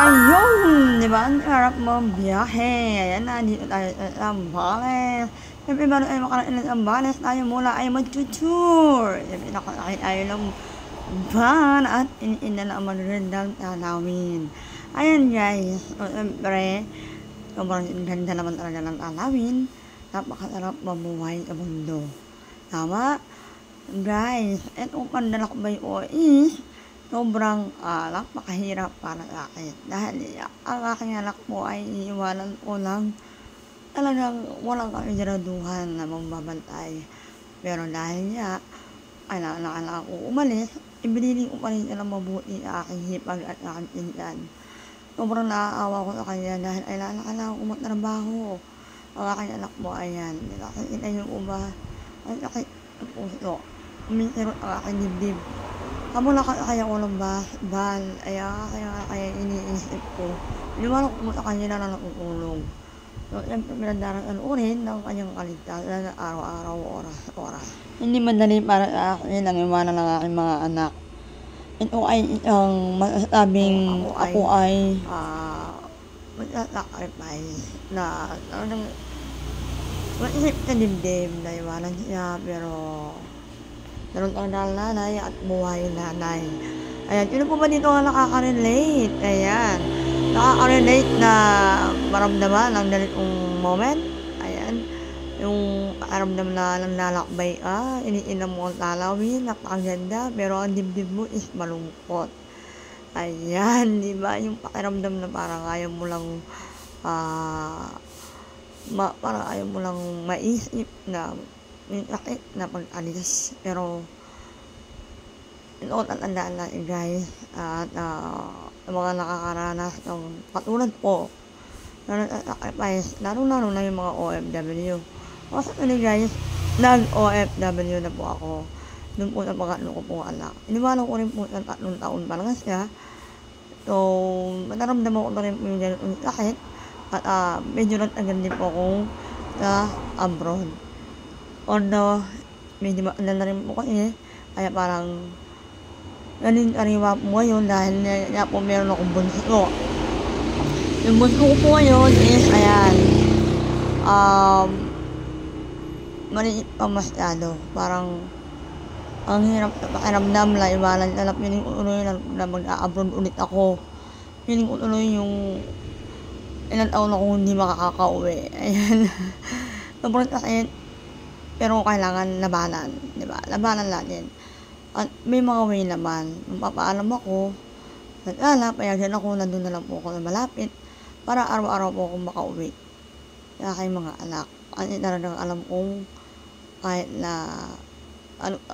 Ayun, 'di ba ang sarap biyahe. Ayan na, dito tayo sa Zambales. Siyempre bago tayo makarating ng Zambales, tayo muna ay magtu-tour. Siyempre nakakain tayo ng van at iniinda na ang magagandang tanawin. Ayan guys, so, siyempre, sobrang ganda naman talaga ng tanawin. Napakasarap mamuhay sa mundo. Tama? Guys, etong pandalakbay ko is sobrang napakahirap para sa akin. Dahil ang aking anak po ay iiwanan ko lang talagang walang kasiguraduhan na magbabantay. Pero dahil niya, kailangan ako umalis, ibinili ko pa rin siya ng mabuti sa aking hipag at aking pinsan. Sobrang naaawa ko sa kanya dahil kailangan ko magtrabaho. Ang aking anak po, ayan, nakikita niyo po ba? Ang sakit ng puso. Umisirot ang aking dibdib. Kamula kaya ko ng bal, kaya iniisip ko. Iniwala ko sa kanya na natutulog. So, siyempre pinagdaraan rin ng kanyang kaligtasan na araw-araw, oras-oras. Hindi madali para sa akin ang iwanan ng aking mga anak. Ito ay isang masasabing ako ay magsasacrifice na talagang maisip sa dibdib na iwanan siya, pero meron kang nanay at buhay nanay. Ayan, sino po ba dito ang nakaka-relate? Ayan, nakaka-relate na maramdaman ang ganitong moment. Ayan, yung pakiramdam na nanlalakbay ka, iniinom mo ang talawin, napakaganda, pero ang dibdib mo is malungkot. Ayan, di ba? Yung pakiramdam na parang ayaw mo lang, parang ayaw mo lang maisip na yung sakit na pag-alis. Pero ito tatandaan natin guys, at mga nakakaranas ng katulad po na nag-sacrifice, lalo na yung mga OFW. Kasi ano guys, nag-OFW na po ako dun po sa pangatlo ko po anak. Iniwanan ko rin po sa 3 taon pa lang siya. So naramdaman ko na rin po yung ganitong sakit at medyo natagal din po ako sa abroad. Although, medyo maalala na rin po kasi, kaya parang galing-ariwa po ngayon dahil nga po meron akong bunso. Yung bunso ko po ngayon is, ayan, maliit pa masyado. Parang, ang hirap sa pakiramdam na iwanan na piling ko tuloy na mag-a-abroad ulit ako. Piling ko tuloy yung ilang taon ako hindi makakauwi. Ayan. Sobrang sakit. Pero kailangan labanan, di ba? Labanan natin. At may mga way naman. Nung papaalam ako, payagan ako, nandun na lang po ako na malapit para araw-araw po akong makauwi sa aking mga anak. At talagang alam kong kahit na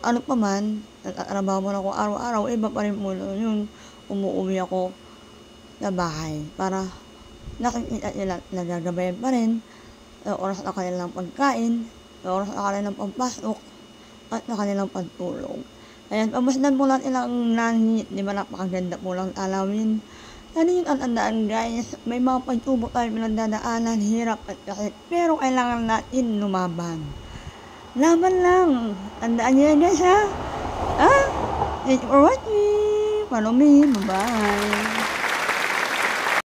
ano pa man, nagtatrabaho mo na ako araw-araw, iba pa rin po yun. Umuwi ako sa bahay para nakikita nila, nagagabayan pa rin sa oras na kanilang pagkain, sa oras na kanilang pagpasok, at sa kanilang pagtulog. Ayan, pamasdan po natin ang nanhit, di ba napakaganda po lang alawin. Ano yung tatandaan guys, may mga pagsubok tayo pinagdadaanan, hirap at sakit, pero kailangan natin lumaban. Laban lang! Tandaan nyo yan guys ha? Thank you for watching! Follow me, bye-bye!